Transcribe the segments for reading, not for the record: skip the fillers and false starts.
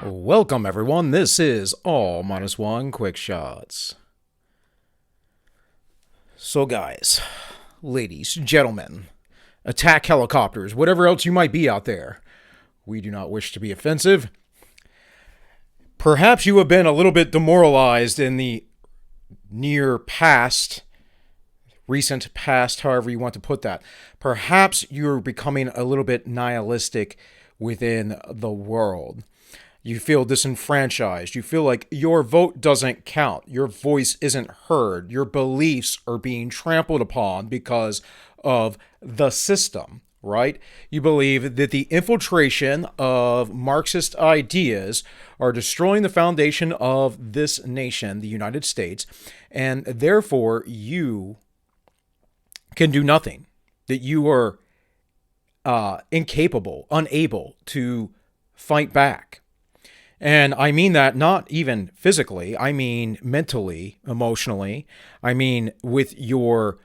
Welcome, everyone. This is All Minus One Quick Shots. So, guys, ladies, gentlemen, attack helicopters, whatever else you might be out there, we do not wish to be offensive. Perhaps you have been a little bit demoralized in the near past, recent past, however you want to put that. Perhaps you're becoming a little bit nihilistic within the world. You feel disenfranchised. You feel like your vote doesn't count. Your voice isn't heard. Your beliefs are being trampled upon because of the system, right? You believe that the infiltration of Marxist ideas are destroying the foundation of this nation, the United States, and therefore you can do nothing. That you are incapable, unable to fight back. And I mean that not even physically, I mean mentally, emotionally. I mean with your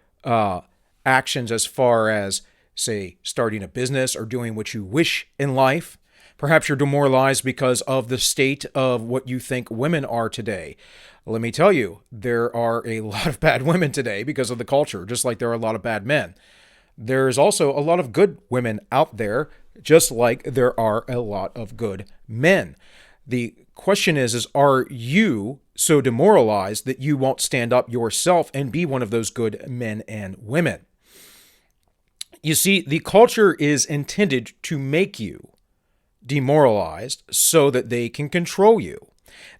actions as far as, say, starting a business or doing what you wish in life. Perhaps you're demoralized because of the state of what you think women are today. Let me tell you, there are a lot of bad women today because of the culture, just like there are a lot of bad men. There's also a lot of good women out there, just like there are a lot of good men. The question is are you so demoralized that you won't stand up yourself and be one of those good men and women? You see, the culture is intended to make you demoralized so that they can control you.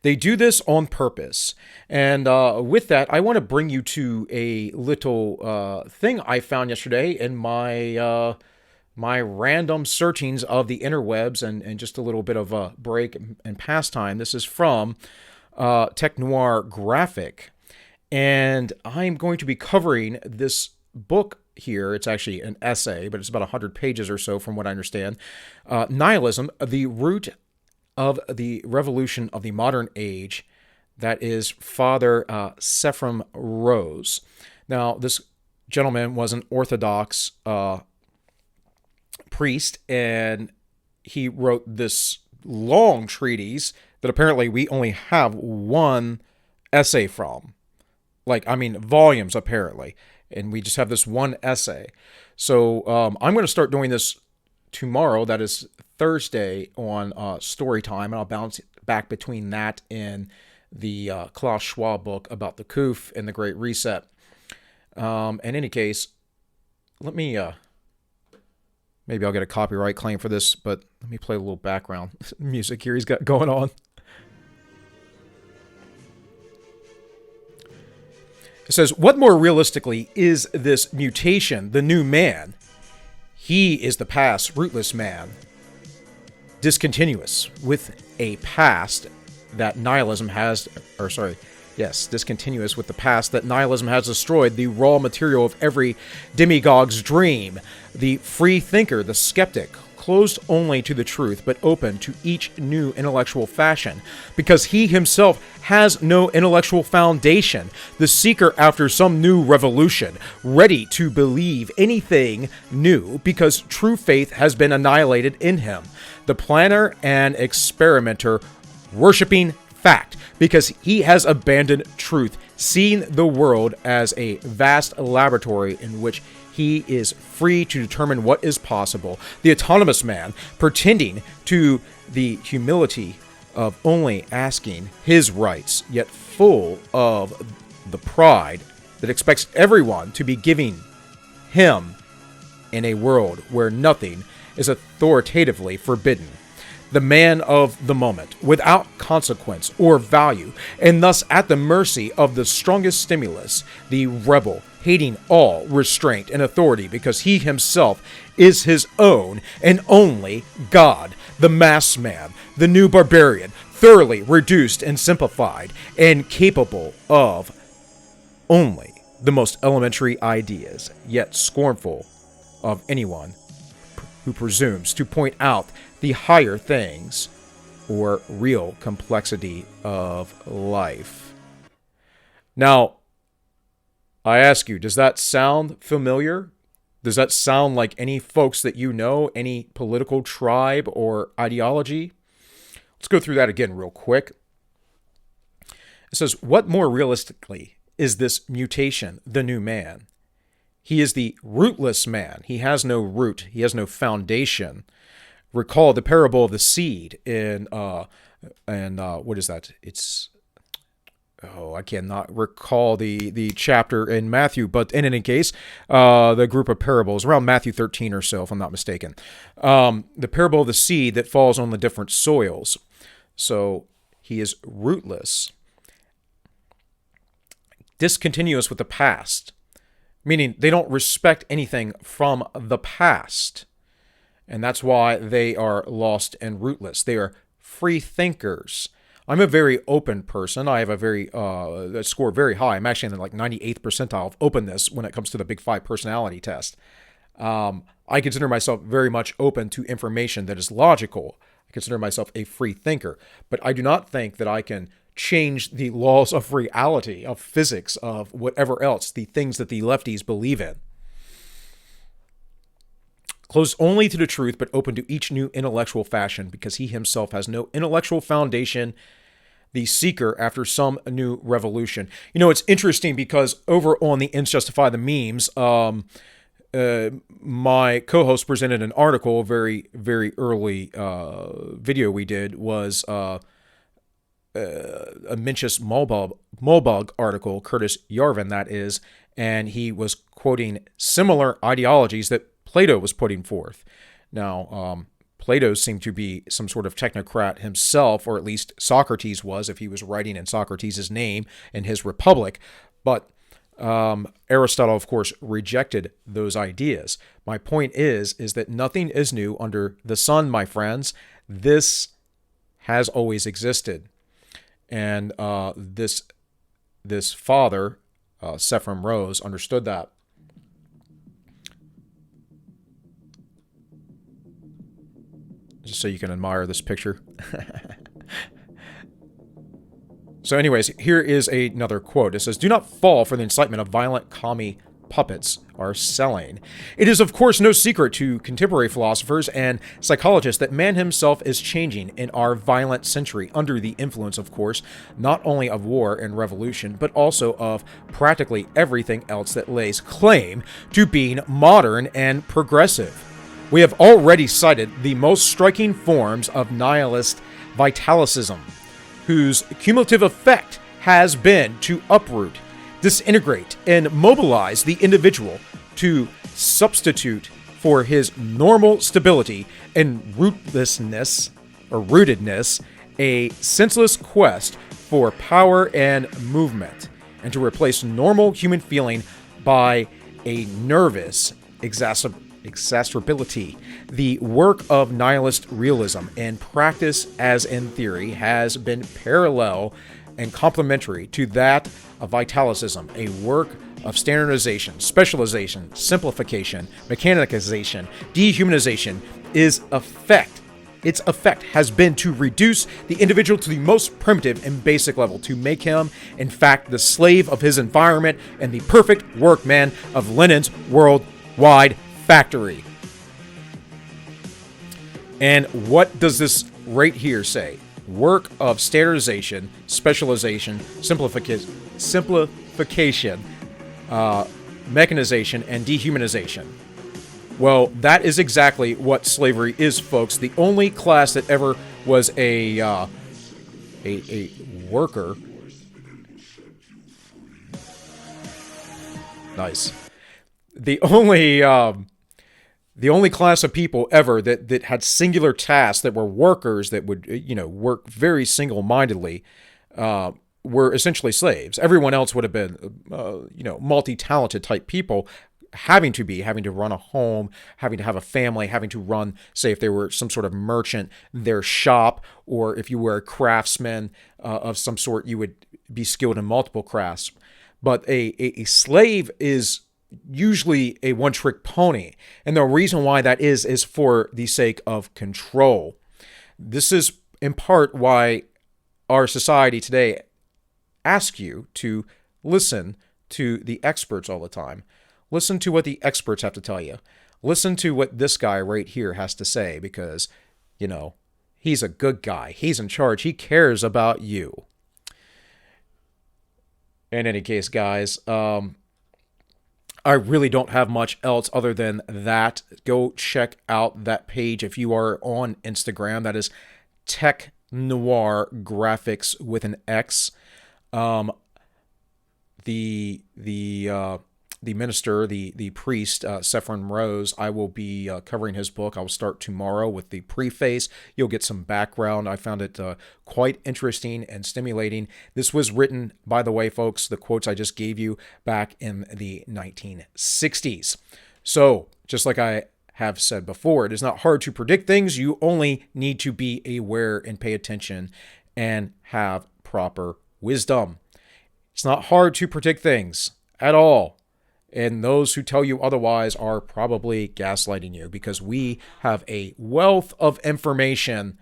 They do this on purpose. And with that, I want to bring you to a little thing I found yesterday in my random searchings of the interwebs and just a little bit of a break and pastime. This is from Tech Noir Graphic. And I'm going to be covering this book here. It's actually an essay, but it's about 100 pages or so from what I understand. Nihilism, the Root of the Revolution of the Modern Age. That is Father Seraphim Rose. Now, this gentleman was an Orthodox priest, and he wrote this long treatise that apparently we only have one essay from. Volumes apparently. And we just have this one essay. So I'm going to start doing this tomorrow. That is Thursday on Story Time. And I'll bounce back between that and the Klaus Schwab book about the Kuf and the Great Reset. In any case, let me... maybe I'll get a copyright claim for this, but let me play a little background music here he's got going on. It says, what more realistically is this mutation, the new man? He is the past, rootless man, discontinuous with a past that nihilism has, discontinuous with the past that nihilism has destroyed, the raw material of every demagogue's dream, the free thinker, the skeptic, closed only to the truth, but open to each new intellectual fashion, because he himself has no intellectual foundation, the seeker after some new revolution, ready to believe anything new, because true faith has been annihilated in him, the planner and experimenter, worshipping fact, because he has abandoned truth, seeing the world as a vast laboratory in which he is free to determine what is possible. The autonomous man, pretending to the humility of only asking his rights, yet full of the pride that expects everyone to be giving him in a world where nothing is authoritatively forbidden. The man of the moment, without consequence or value, and thus at the mercy of the strongest stimulus, the rebel, hating all restraint and authority because he himself is his own and only God, the mass man, the new barbarian, thoroughly reduced and simplified, and capable of only the most elementary ideas, yet scornful of anyone who presumes to point out the higher things or real complexity of life. Now, I ask you, does that sound familiar? Does that sound like any folks that you know, any political tribe or ideology? Let's go through that again real quick. It says, what more realistically is this mutation, the new man? He is the rootless man. He has no root. He has no foundation. Recall the parable of the seed in, what is that? I cannot recall the chapter in Matthew, but in any case, the group of parables, around Matthew 13 or so, if I'm not mistaken. The parable of the seed that falls on the different soils. So he is rootless, discontinuous with the past, meaning they don't respect anything from the past. And that's why they are lost and rootless. They are free thinkers. I'm a very open person. I have a score very high. I'm actually in the 98th percentile of openness when it comes to the Big Five personality test. I consider myself very much open to information that is logical. I consider myself a free thinker. But I do not think that I can change the laws of reality, of physics, of whatever else, the things that the lefties believe in. Closed only to the truth, but open to each new intellectual fashion, because he himself has no intellectual foundation, the seeker after some new revolution. It's interesting because over on the Ends Justify the Memes, my co-host presented an article, very, very early video we did, was a Mencius Mulbug article, Curtis Yarvin that is, and he was quoting similar ideologies that Plato was putting forth. Now, Plato seemed to be some sort of technocrat himself, or at least Socrates was, if he was writing in Socrates' name in his Republic. But Aristotle, of course, rejected those ideas. My point is that nothing is new under the sun, my friends. This has always existed. And this Father, Seraphim Rose, understood that. Just so you can admire this picture. So anyways, here is another quote. It says, "Do not fall for the incitement of violent commie puppets are selling. It is, of course, no secret to contemporary philosophers and psychologists that man himself is changing in our violent century under the influence, of course, not only of war and revolution, but also of practically everything else that lays claim to being modern and progressive. We have already cited the most striking forms of nihilist vitalicism, whose cumulative effect has been to uproot, disintegrate, and mobilize the individual to substitute for his normal stability and rootedness, a senseless quest for power and movement, and to replace normal human feeling by a nervous exacerbability. The work of nihilist realism in practice, as in theory, has been parallel and complementary to that of vitalicism, a work of standardization, specialization, simplification, mechanization, dehumanization. Its effect has been to reduce the individual to the most primitive and basic level, to make him, in fact, the slave of his environment and the perfect workman of Lenin's worldwide factory." And what does this right here say? Work of standardization, specialization, simplification, mechanization, and dehumanization. Well, that is exactly what slavery is, folks. The only class that ever was a worker. Nice. The only class of people ever that had singular tasks, that were workers, that would, work very single-mindedly, were essentially slaves. Everyone else would have been, multi-talented type people, having to run a home, having to have a family, having to run, say, if they were some sort of merchant, their shop, or if you were a craftsman of some sort, you would be skilled in multiple crafts. But a slave is usually a one-trick pony. And the reason why that is for the sake of control. This is in part why our society today asks you to listen to the experts all the time. Listen to what the experts have to tell you. Listen to what this guy right here has to say, because, He's a good guy. He's in charge. He cares about you. In any case, guys, I really don't have much else other than that. Go check out that page if you are on Instagram. That is Tech Noir Graphics with an X. The minister, the priest, Seraphim Rose, I will be covering his book. I will start tomorrow with the preface. You'll get some background. I found it quite interesting and stimulating. This was written, by the way, folks, the quotes I just gave you back in the 1960s. So, just like I have said before, it is not hard to predict things. You only need to be aware and pay attention and have proper wisdom. It's not hard to predict things at all. And those who tell you otherwise are probably gaslighting you, because we have a wealth of information.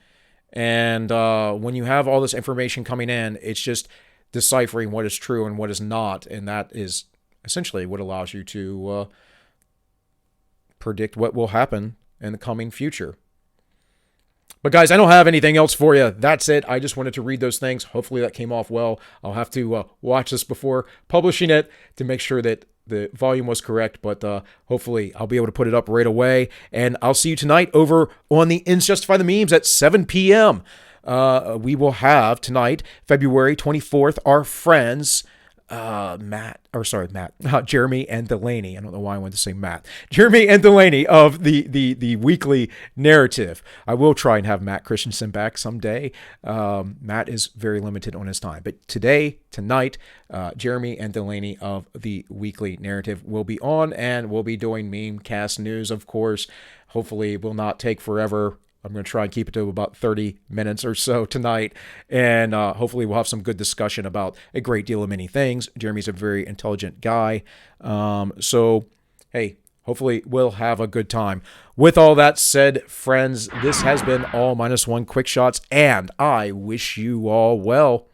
And when you have all this information coming in, it's just deciphering what is true and what is not. And that is essentially what allows you to predict what will happen in the coming future. But guys, I don't have anything else for you. That's it. I just wanted to read those things. Hopefully that came off well. I'll have to watch this before publishing it to make sure that the volume was correct, but hopefully I'll be able to put it up right away. And I'll see you tonight over on the Ins Justify the Memes at 7 p.m. We will have tonight, February 24th, our friends, Jeremy and Delaney. I don't know why I wanted to say Matt. Jeremy and Delaney of the Weekly Narrative. I will try and have Matt Christensen back someday. Matt is very limited on his time. But tonight, Jeremy and Delaney of the Weekly Narrative will be on, and we'll be doing Memecast news, of course. Hopefully it will not take forever. I'm going to try and keep it to about 30 minutes or so tonight, and hopefully we'll have some good discussion about a great deal of many things. Jeremy's a very intelligent guy, so hey, hopefully we'll have a good time. With all that said, friends, this has been All Minus One Quick Shots, and I wish you all well.